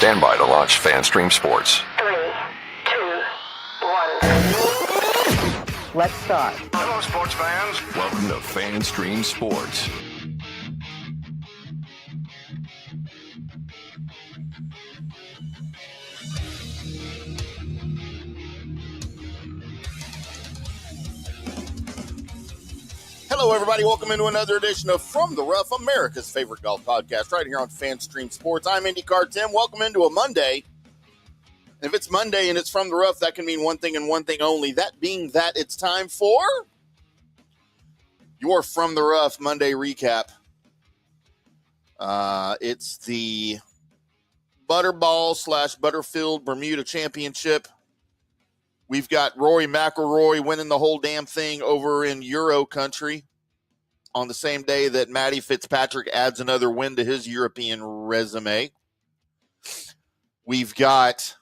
Stand by to launch FanStream Sports. 3, 2, 1. Let's start. Hello, sports fans. Welcome to FanStream Sports. Hello, everybody. Welcome into another edition of From the Rough, America's favorite golf podcast, right here on FanStream Sports. I'm IndyCar Tim. Welcome into a Monday. If it's Monday and it's From the Rough, that can mean one thing and one thing only. That being that it's time for your From the Rough Monday recap. It's the Butterball / Butterfield Bermuda Championship. We've got Rory McIlroy winning the whole damn thing over in Euro country on the same day that Matt Fitzpatrick adds another win to his European resume. We've got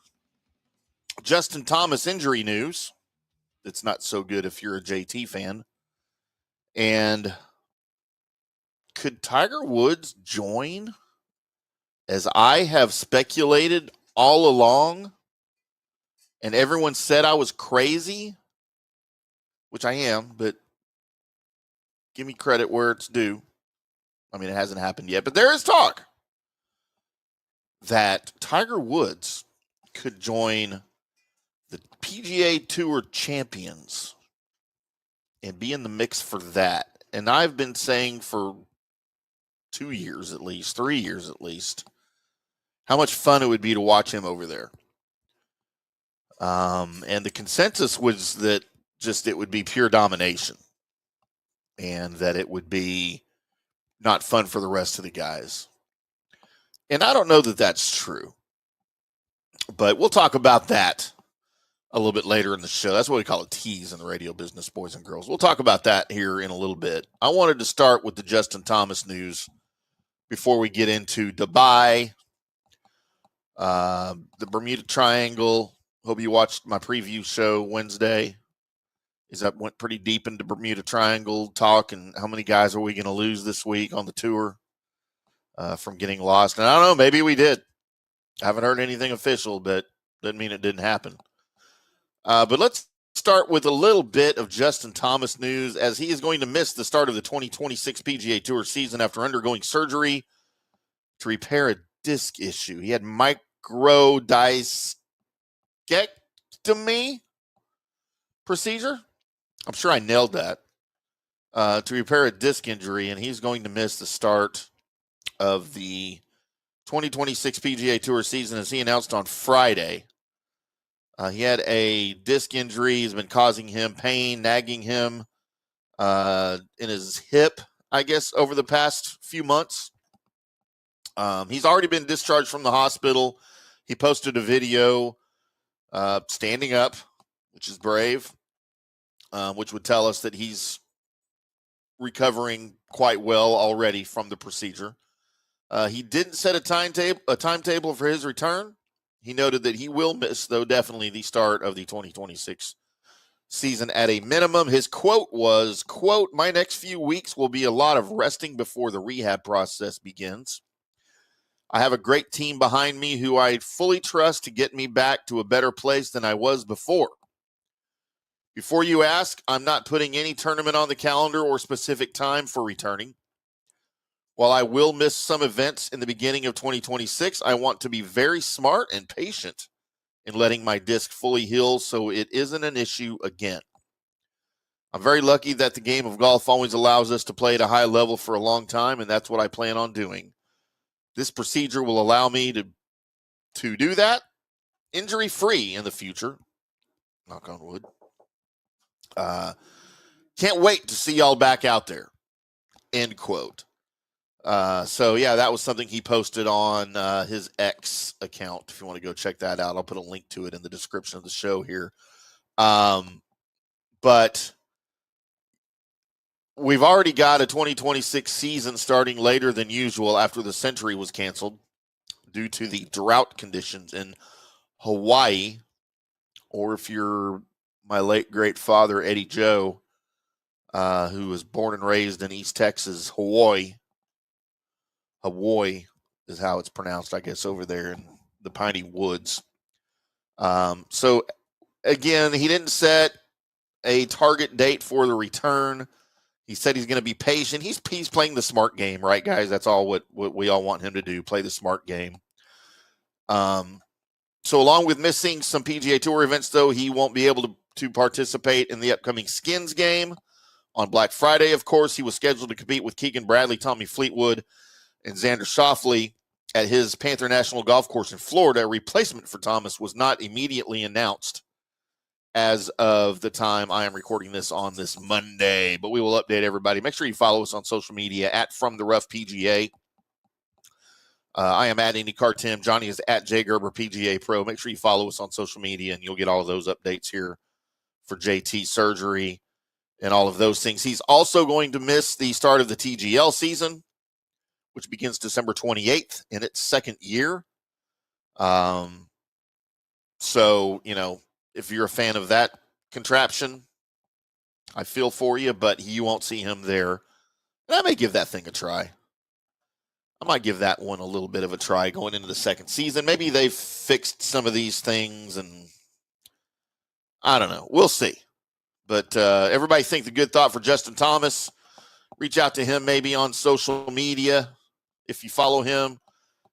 Justin Thomas injury news. It's not so good if you're a JT fan. And could Tiger Woods join, as I have speculated all along, and everyone said I was crazy, which I am, but give me credit where it's due. I mean, it hasn't happened yet, but there is talk that Tiger Woods could join the PGA Tour Champions and be in the mix for that. And I've been saying for 2 years at least, 3 years at least, how much fun it would be to watch him over there. And the consensus was that just it would be pure domination and that it would be not fun for the rest of the guys. And I don't know that that's true, but we'll talk about that a little bit later in the show. That's what we call a tease in the radio business, boys and girls. We'll talk about that here in a little bit. I wanted to start with the Justin Thomas news before we get into Dubai, the Bermuda Triangle. Hope you watched my preview show Wednesday. That went pretty deep into Bermuda Triangle talk and how many guys are we going to lose this week on the tour from getting lost. And I don't know, maybe we did. I haven't heard anything official, but doesn't mean it didn't happen. But let's start with a little bit of Justin Thomas news, as he is going to miss the start of the 2026 PGA Tour season after undergoing surgery to repair a disc issue. He had microdiscectomy procedure. I'm sure I nailed that. To repair a disc injury, and he's going to miss the start of the 2026 PGA Tour season, as he announced on Friday. He had a disc injury. He's been causing him pain, nagging him in his hip, I guess, over the past few months. He's already been discharged from the hospital. He posted a video standing up, which is brave, which would tell us that he's recovering quite well already from the procedure. He didn't set a timetable for his return. He noted that he will miss, though, definitely the start of the 2026 season at a minimum. His quote was, quote, "My next few weeks will be a lot of resting before the rehab process begins. I have a great team behind me who I fully trust to get me back to a better place than I was before. Before you ask, I'm not putting any tournament on the calendar or specific time for returning. While I will miss some events in the beginning of 2026, I want to be very smart and patient in letting my disc fully heal so it isn't an issue again. I'm very lucky that the game of golf always allows us to play at a high level for a long time, and that's what I plan on doing. This procedure will allow me to do that injury-free in the future. Knock on wood. Can't wait to see y'all back out there." End quote. So, yeah, that was something he posted on his X account. If you want to go check that out, I'll put a link to it in the description of the show here. But we've already got a 2026 season starting later than usual after the Century was canceled due to the drought conditions in Hawaii. Or if you're my late great father, Eddie Joe, who was born and raised in East Texas, Hawaii is how it's pronounced, I guess, over there in the Piney Woods. So again, he didn't set a target date for the return. He said he's going to be patient. He's playing the smart game, right, guys? That's all what we all want him to do, play the smart game. So along with missing some PGA Tour events, though, he won't be able to participate in the upcoming Skins game on Black Friday. Of course, he was scheduled to compete with Keegan Bradley, Tommy Fleetwood, and Xander Schauffele at his Panther National Golf Course in Florida. A replacement for Thomas was not immediately announced as of the time I am recording this on this Monday, but we will update everybody. Make sure you follow us on social media at From the Rough PGA. I am at IndyCar Tim. Johnny is at Jay Gerber PGA Pro. Make sure you follow us on social media, and you'll get all of those updates here for JT surgery and all of those things. He's also going to miss the start of the TGL season, which begins December 28th in its second year. So, you know, if you're a fan of that contraption, I feel for you, but you won't see him there. And I may give that thing a try. I might give that one a little bit of a try going into the second season. Maybe they've fixed some of these things, and I don't know. We'll see. But everybody think the good thought for Justin Thomas. Reach out to him maybe on social media if you follow him,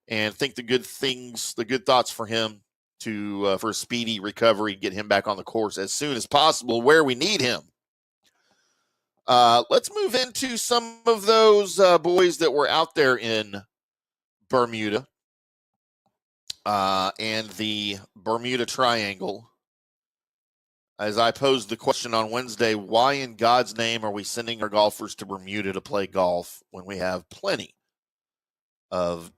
and think the good things, the good thoughts for him for a speedy recovery, get him back on the course as soon as possible where we need him. Let's move into some of those boys that were out there in Bermuda and the Bermuda Triangle. As I posed the question on Wednesday, why in God's name are we sending our golfers to Bermuda to play golf when we have plenty of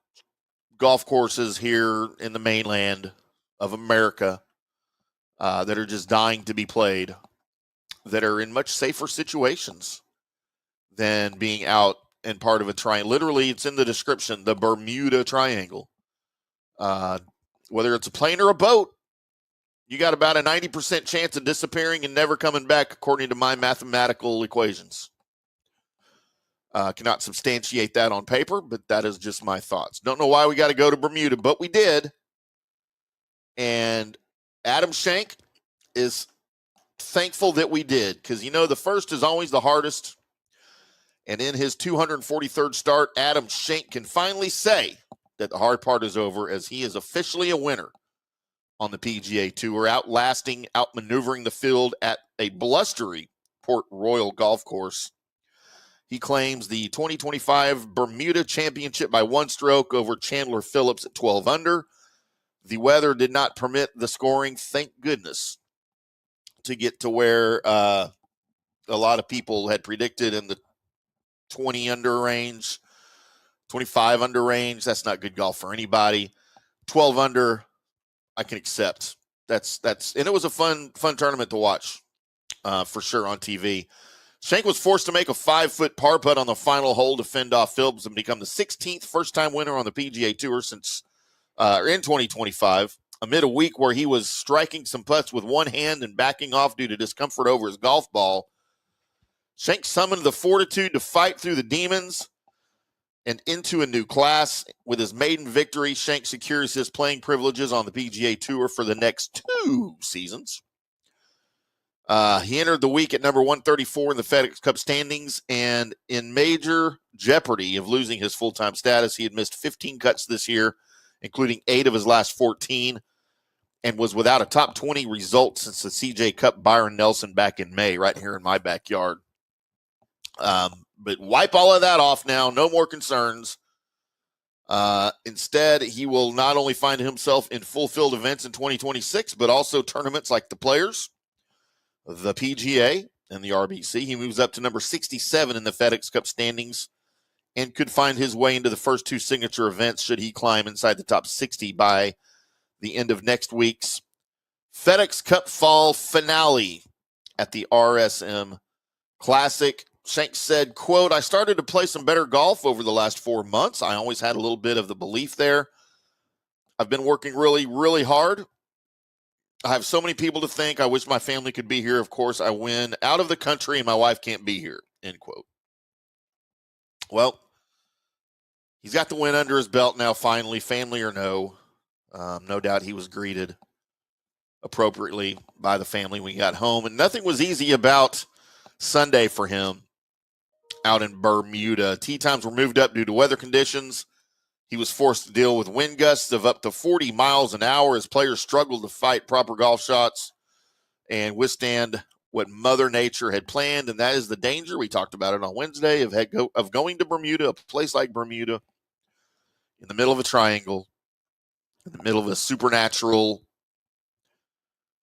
golf courses here in the mainland of America that are just dying to be played, that are in much safer situations than being out and part of a triangle. Literally, it's in the description, the Bermuda Triangle. Whether it's a plane or a boat, you got about a 90% chance of disappearing and never coming back, according to my mathematical equations. Cannot substantiate that on paper, but that is just my thoughts. Don't know why we got to go to Bermuda, but we did. And Adam Schenk is thankful that we did, because, you know, the first is always the hardest. And in his 243rd start, Adam Schenk can finally say that the hard part is over, as he is officially a winner on the PGA Tour, outmaneuvering the field at a blustery Port Royal golf course. He claims the 2025 Bermuda Championship by one stroke over Chandler Phillips at 12 under. The weather did not permit the scoring, thank goodness, to get to where a lot of people had predicted in the 20 under range, 25 under range. That's not good golf for anybody. 12 under, I can accept. That's and it was a fun tournament to watch for sure on TV. Schenk was forced to make a 5-foot par putt on the final hole to fend off Phillips and become the 16th first-time winner on the PGA Tour since in 2025, amid a week where he was striking some putts with one hand and backing off due to discomfort over his golf ball. Schenk summoned the fortitude to fight through the demons and into a new class. With his maiden victory, Schenk secures his playing privileges on the PGA Tour for the next 2 seasons. He entered the week at number 134 in the FedEx Cup standings, and in major jeopardy of losing his full-time status. He had missed 15 cuts this year, including 8 of his last 14, and was without a top 20 result since the CJ Cup Byron Nelson back in May, right here in my backyard. But wipe all of that off now. No more concerns. Instead, he will not only find himself in full-field events in 2026, but also tournaments like the Players, the PGA, and the RBC. He moves up to number 67 in the FedEx Cup standings and could find his way into the first 2 signature events should he climb inside the top 60 by the end of next week's FedEx Cup Fall Finale at the RSM Classic. Schenk said, quote, "I started to play some better golf over the last 4 months. I always had a little bit of the belief there. I've been working really, really hard. I have so many people to thank. I wish my family could be here. Of course, I win out of the country and my wife can't be here," end quote. Well, he's got the win under his belt now, finally, family or no. No doubt he was greeted appropriately by the family when he got home. And nothing was easy about Sunday for him out in Bermuda. Tee times were moved up due to weather conditions. He was forced to deal with wind gusts of up to 40 miles an hour as players struggled to fight proper golf shots and withstand what Mother Nature had planned. And that is the danger. We talked about it on Wednesday of going to Bermuda, a place like Bermuda, in the middle of a triangle, in the middle of a supernatural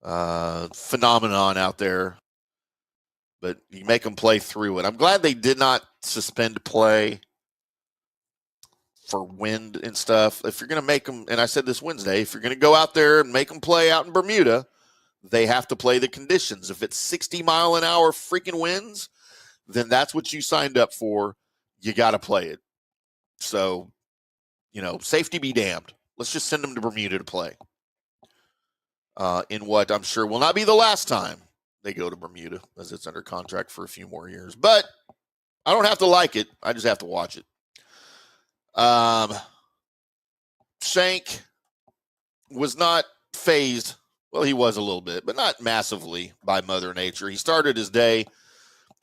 phenomenon out there. But you make them play through it. I'm glad they did not suspend play for wind and stuff. If you're going to make them, and I said this Wednesday, if you're going to go out there and make them play out in Bermuda, they have to play the conditions. If it's 60-mile-an-hour freaking winds, then that's what you signed up for. You got to play it. So, safety be damned. Let's just send them to Bermuda to play. In what I'm sure will not be the last time they go to Bermuda, as it's under contract for a few more years. But I don't have to like it. I just have to watch it. Schenk was not fazed. Well, he was a little bit, but not massively by Mother Nature. He started his day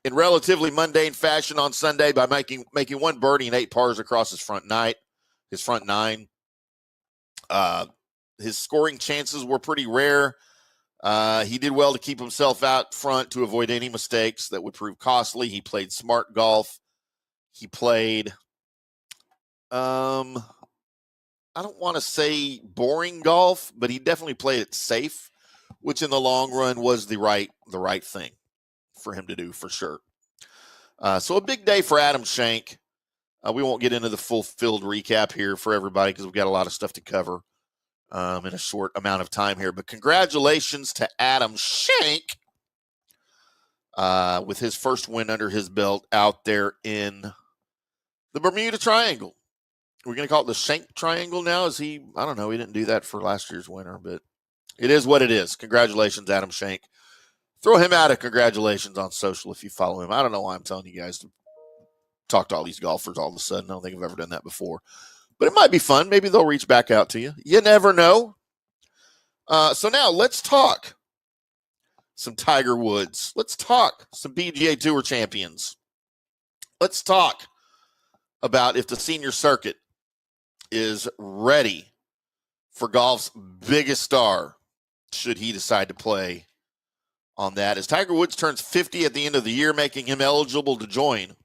in relatively mundane fashion on Sunday by making one birdie and 8 pars across his front 9. His scoring chances were pretty rare. He did well to keep himself out front to avoid any mistakes that would prove costly. He played smart golf. He played, I don't want to say boring golf, but he definitely played it safe, which in the long run was the right thing for him to do for sure. So a big day for Adam Schenk. We won't get into the full field recap here for everybody because we've got a lot of stuff to cover in a short amount of time here. But congratulations to Adam Schenk with his first win under his belt out there in the Bermuda Triangle. We're going to call it the Schenk Triangle now. I don't know. He didn't do that for last year's winner, but it is what it is. Congratulations, Adam Schenk. Throw him out a congratulations on social if you follow him. I don't know why I'm telling you guys to talk to all these golfers all of a sudden. I don't think I've ever done that before. But it might be fun. Maybe they'll reach back out to you. You never know. So now let's talk some Tiger Woods. Let's talk some PGA Tour champions. Let's talk about if the senior circuit is ready for golf's biggest star, should he decide to play on that. As Tiger Woods turns 50 at the end of the year, making him eligible to join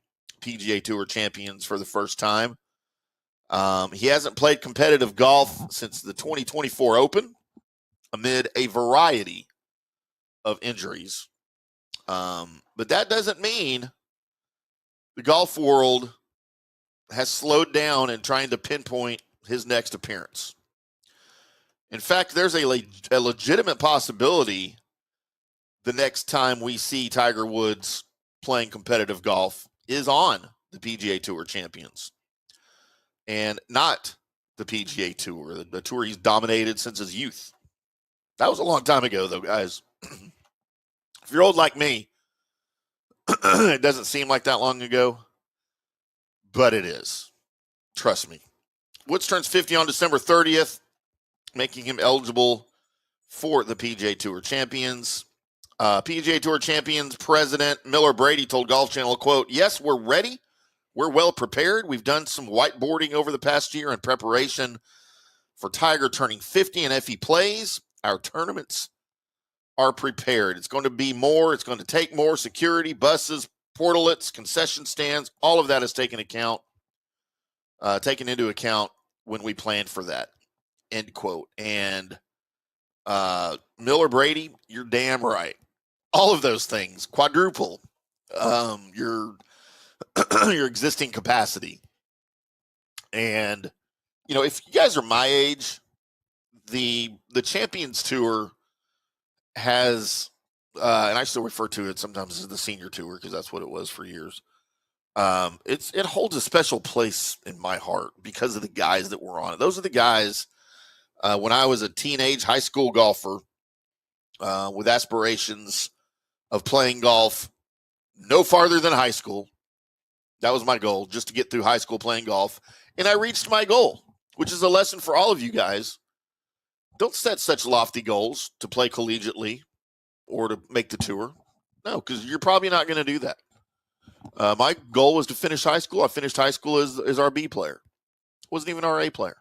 PGA Tour Champions for the first time. He hasn't played competitive golf since the 2024 Open amid a variety of injuries. But that doesn't mean the golf world has slowed down in trying to pinpoint his next appearance. In fact, there's a legitimate possibility the next time we see Tiger Woods playing competitive golf is on the PGA Tour Champions and not the PGA Tour, the tour he's dominated since his youth. That was a long time ago, though, guys. If you're old like me, it doesn't seem like that long ago, but it is. Trust me. Woods turns 50 on December 30th, making him eligible for the PGA Tour Champions. PGA Tour Champions President Miller Brady told Golf Channel, quote, "Yes, we're ready. We're well prepared. We've done some whiteboarding over the past year in preparation for Tiger turning 50, and if he plays, our tournaments are prepared. It's going to be more. It's going to take more security, buses, portalets, concession stands. All of that is taken into account when we plan for that," end quote. And Miller Brady, you're damn right. All of those things, quadruple your your existing capacity. And, if you guys are my age, the Champions Tour has, and I still refer to it sometimes as the Senior Tour because that's what it was for years. It holds a special place in my heart because of the guys that were on it. Those are the guys when I was a teenage high school golfer with aspirations of playing golf no farther than high school. That was my goal, just to get through high school playing golf. And I reached my goal, which is a lesson for all of you guys don't set such lofty goals to play collegiately or to make the tour. No, because you're probably not going to do that. My goal was to finish high school. I finished high school as our B player. Wasn't even our A player.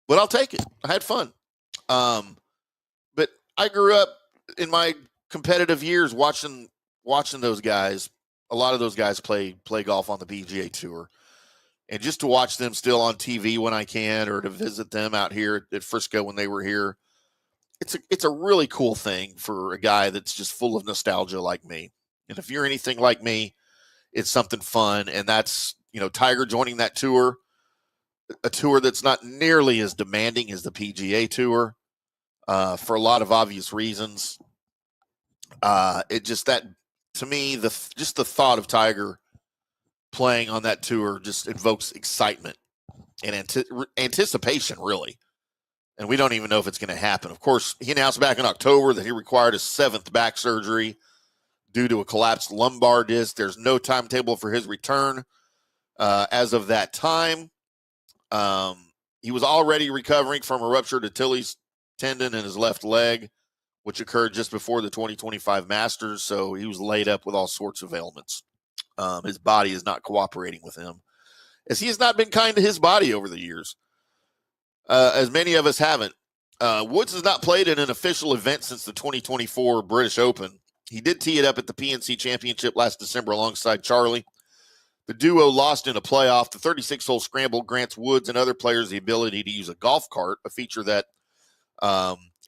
But I'll take it. I had fun. But I grew up in my competitive years watching those guys. A lot of those guys play golf on the PGA Tour. And just to watch them still on TV when I can, or to visit them out here at Frisco when they were here, it's a really cool thing for a guy that's just full of nostalgia like me. And if you're anything like me, it's something fun. And that's, Tiger joining that tour, a tour that's not nearly as demanding as the PGA Tour, for a lot of obvious reasons. To me, the thought of Tiger playing on that tour just invokes excitement and anticipation, really. And we don't even know if it's going to happen. Of course, he announced back in October that he required his 7th back surgery due to a collapsed lumbar disc. There's no timetable for his return as of that time. He was already recovering from a ruptured Achilles tendon in his left leg, which occurred just before the 2025 Masters. So he was laid up with all sorts of ailments. His body is not cooperating with him, as he has not been kind to his body over the years, as many of us haven't. Woods has not played in an official event since the 2024 British Open. He did tee it up at the PNC Championship last December alongside Charlie. The duo lost in a playoff. The 36-hole scramble grants Woods and other players the ability to use a golf cart, a feature that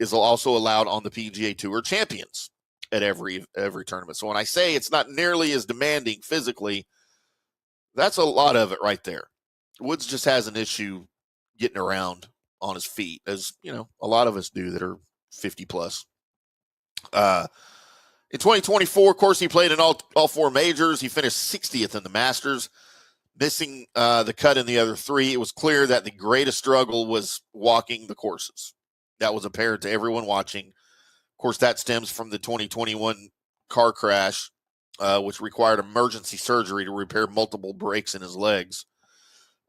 is also allowed on the PGA Tour Champions at every tournament. So when I say it's not nearly as demanding physically, that's a lot of it right there. Woods just has an issue getting around on his feet, as a lot of us do that are 50 plus. In 2024, of course, he played in all 4 majors. He finished 60th in the Masters, missing the cut in the other 3. It was clear that the greatest struggle was walking the courses. That was apparent to everyone watching. Of course, that stems from the 2021 car crash, which required emergency surgery to repair multiple breaks in his legs.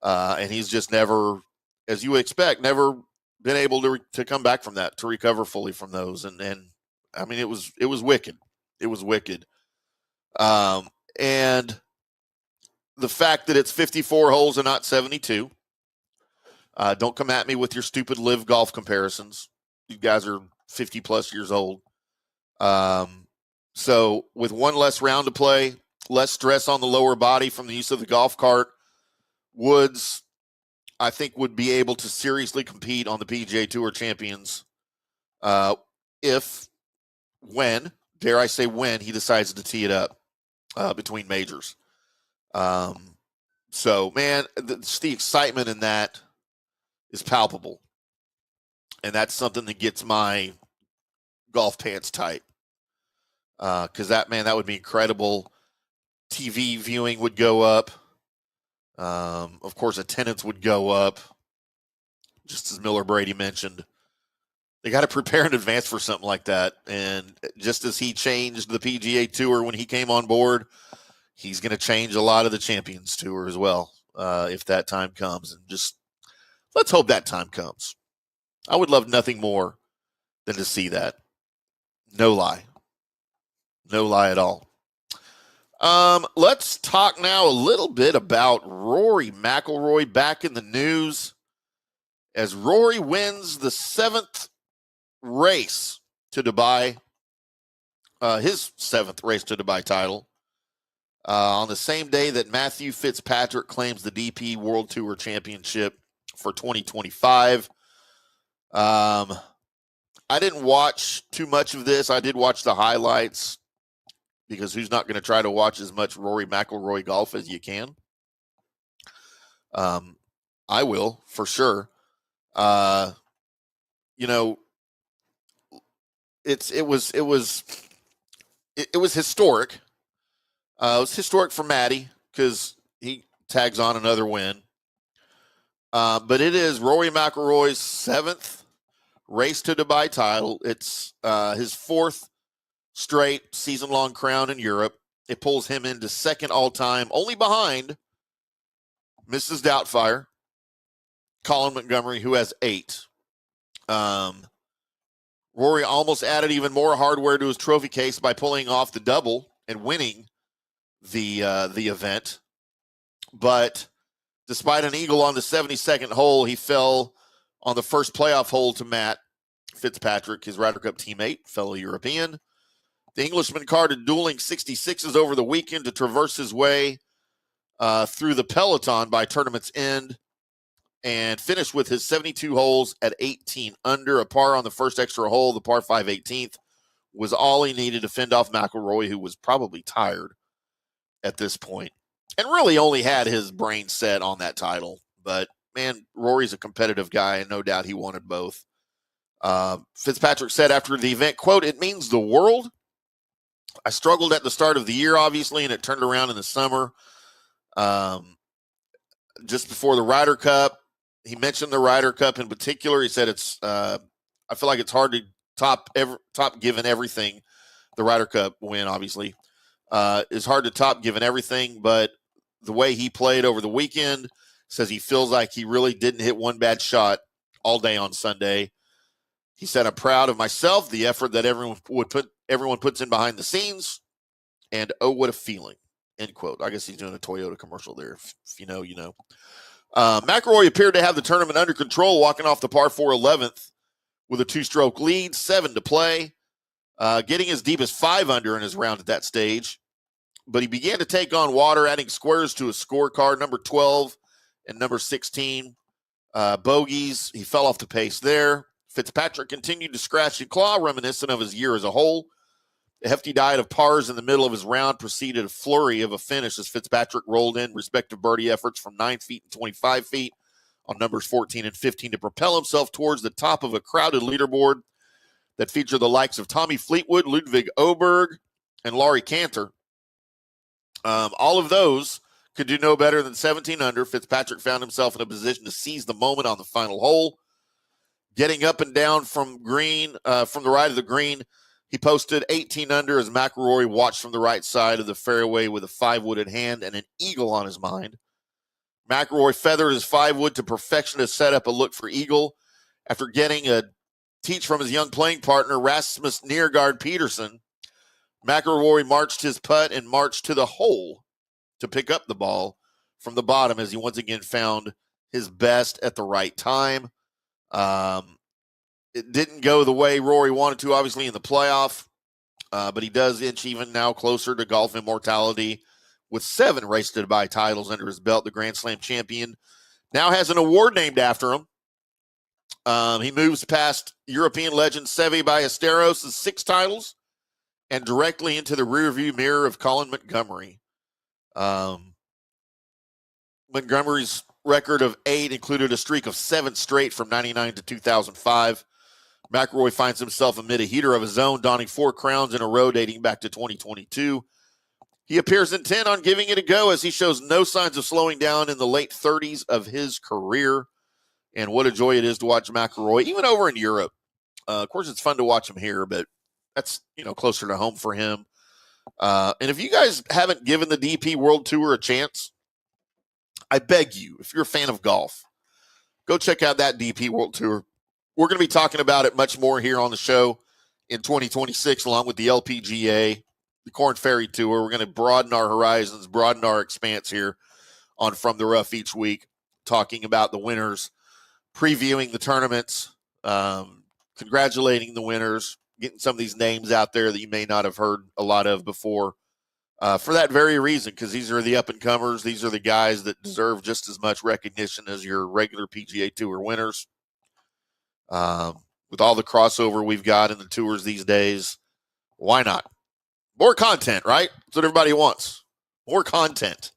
And he's just never, as you would expect, never been able to come back from that, to recover fully from those. And I mean, it was wicked. It was wicked. And the fact that it's 54 holes and not 72. Don't come at me with your stupid live golf comparisons. You guys are 50 plus years old. So with one less round to play, less stress on the lower body from the use of the golf cart, Woods, I think, would be able to seriously compete on the PGA Tour Champions when he decides to tee it up between majors. So, man, the excitement in that is palpable. And that's something that gets my golf pants tight. Because that would be incredible. TV viewing would go up. Of course, attendance would go up. Just as Miller Brady mentioned, they got to prepare in advance for something like that. And just as he changed the PGA Tour when he came on board, he's going to change a lot of the Champions Tour as well, if that time comes. And just let's hope that time comes. I would love nothing more than to see that. No lie. No lie at all. Let's talk now a little bit about Rory McIlroy back in the news as Rory wins the 7th race to Dubai, his 7th race to Dubai title, on the same day that Matthew Fitzpatrick claims the DP World Tour Championship for 2025. I didn't watch too much of this. I did watch the highlights, because who's not going to try to watch as much Rory McIlroy golf as you can? I will, for sure. It was historic. It was historic for Matty because he tags on another win. But it is Rory McIlroy's 7th race to Dubai title. It's his 4th straight season-long crown in Europe. It pulls him into 2nd all-time, only behind Mrs. Doubtfire, Colin Montgomery, who has 8. Rory almost added even more hardware to his trophy case by pulling off the double and winning the event. But despite an eagle on the 72nd hole, he fell on the first playoff hole to Matt Fitzpatrick, his Ryder Cup teammate, fellow European. The Englishman carded dueling 66s over the weekend to traverse his way through the peloton by tournament's end and finished with his 72 holes at 18 under. A par on the first extra hole, the par 5 18th, was all he needed to fend off McIlroy, who was probably tired at this point and really only had his brain set on that title. But, man, Rory's a competitive guy, and no doubt he wanted both. Fitzpatrick said after the event, quote, "It means the world. I struggled at the start of the year, obviously, and it turned around in the summer. Just before the Ryder Cup, he mentioned the Ryder Cup in particular. He said I feel like it's hard to top given everything. The Ryder Cup win, obviously, is hard to top given everything. But the way he played over the weekend, says he feels like he really didn't hit one bad shot all day on Sunday. He said, I'm proud of myself, the effort that everyone puts in behind the scenes, and oh, what a feeling." End quote. I guess he's doing a Toyota commercial there. If you know, you know. McIlroy appeared to have the tournament under control, walking off the par 4 11th with a 2-stroke lead, 7 to play, getting as deep as 5 under in his round at that stage. But he began to take on water, adding squares to his scorecard, number 12 and number 16. Bogeys, he fell off the pace there. Fitzpatrick continued to scratch and claw, reminiscent of his year as a whole. A hefty diet of pars in the middle of his round preceded a flurry of a finish as Fitzpatrick rolled in respective birdie efforts from 9 feet and 25 feet on numbers 14 and 15 to propel himself towards the top of a crowded leaderboard that featured the likes of Tommy Fleetwood, Ludwig Oberg, and Laurie Cantor. All of those could do no better than 17 under. Fitzpatrick found himself in a position to seize the moment on the final hole. Getting up and down from the right of the green, he posted 18 under as McIlroy watched from the right side of the fairway with a 5-wood in hand and an eagle on his mind. McIlroy feathered his 5-wood to perfection to set up a look for eagle. After getting a teach from his young playing partner, Rasmus Niergaard Peterson, McIlroy marched his putt and marched to the hole to pick up the ball from the bottom as he once again found his best at the right time. It didn't go the way Rory wanted to, obviously, in the playoff, but he does inch even now closer to golf immortality with 7 race-to-buy titles under his belt. The Grand Slam champion now has an award named after him. He moves past European legend Seve Ballesteros' 6 titles and directly into the rearview mirror of Colin Montgomery. Montgomery's record of 8 included a streak of 7 straight from 99 to 2005. McIlroy finds himself amid a heater of his own, donning 4 crowns in a row dating back to 2022. He appears intent on giving it a go as he shows no signs of slowing down in the late 30s of his career. And what a joy it is to watch McIlroy, even over in Europe. Of course, it's fun to watch him here, but that's, closer to home for him. And if you guys haven't given the DP World Tour a chance, I beg you, if you're a fan of golf, go check out that DP World Tour. We're going to be talking about it much more here on the show in 2026, along with the LPGA, the Korn Ferry Tour. We're going to broaden our horizons, broaden our expanse here on From the Rough each week, talking about the winners, previewing the tournaments, congratulating the winners, getting some of these names out there that you may not have heard a lot of before. For that very reason, because these are the up-and-comers. These are the guys that deserve just as much recognition as your regular PGA Tour winners. With all the crossover we've got in the tours these days, why not? More content, right? That's what everybody wants. More content.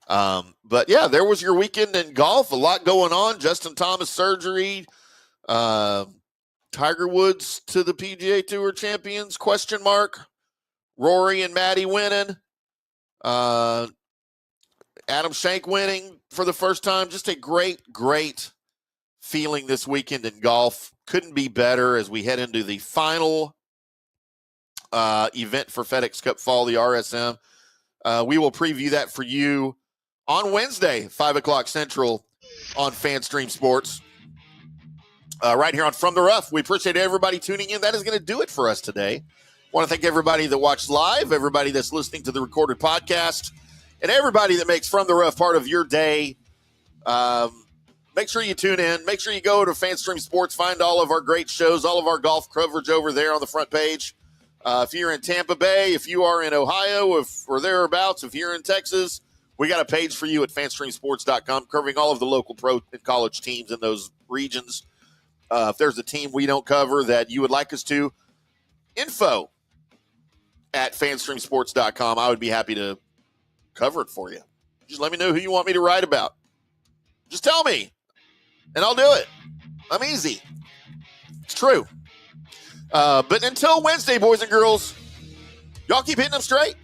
But, yeah, there was your weekend in golf. A lot going on. Justin Thomas surgery. Tiger Woods to the PGA Tour Champions, ? Rory and Maddie winning. Adam Schenk winning for the first time. Just a great, great feeling this weekend in golf. Couldn't be better as we head into the final event for FedEx Cup Fall, the RSM. We will preview that for you on Wednesday, 5 o'clock Central on FanStream Sports. right here on From the Rough. We appreciate everybody tuning in. That is going to do it for us today. Want to thank everybody that watched live, everybody that's listening to the recorded podcast, and everybody that makes From the Rough part of your day. Make sure you tune in. Make sure you go to FanStream Sports. Find all of our great shows, all of our golf coverage over there on the front page. If you're in Tampa Bay, if you are in Ohio, or thereabouts, if you're in Texas, we got a page for you at fanstreamsports.com covering all of the local pro and college teams in those regions. If there's a team we don't cover that you would like us to, info at fanstreamsports.com. I would be happy to cover it for you. Just let me know who you want me to write about. Just tell me, and I'll do it. I'm easy. It's true. But until Wednesday, boys and girls, y'all keep hitting them straight.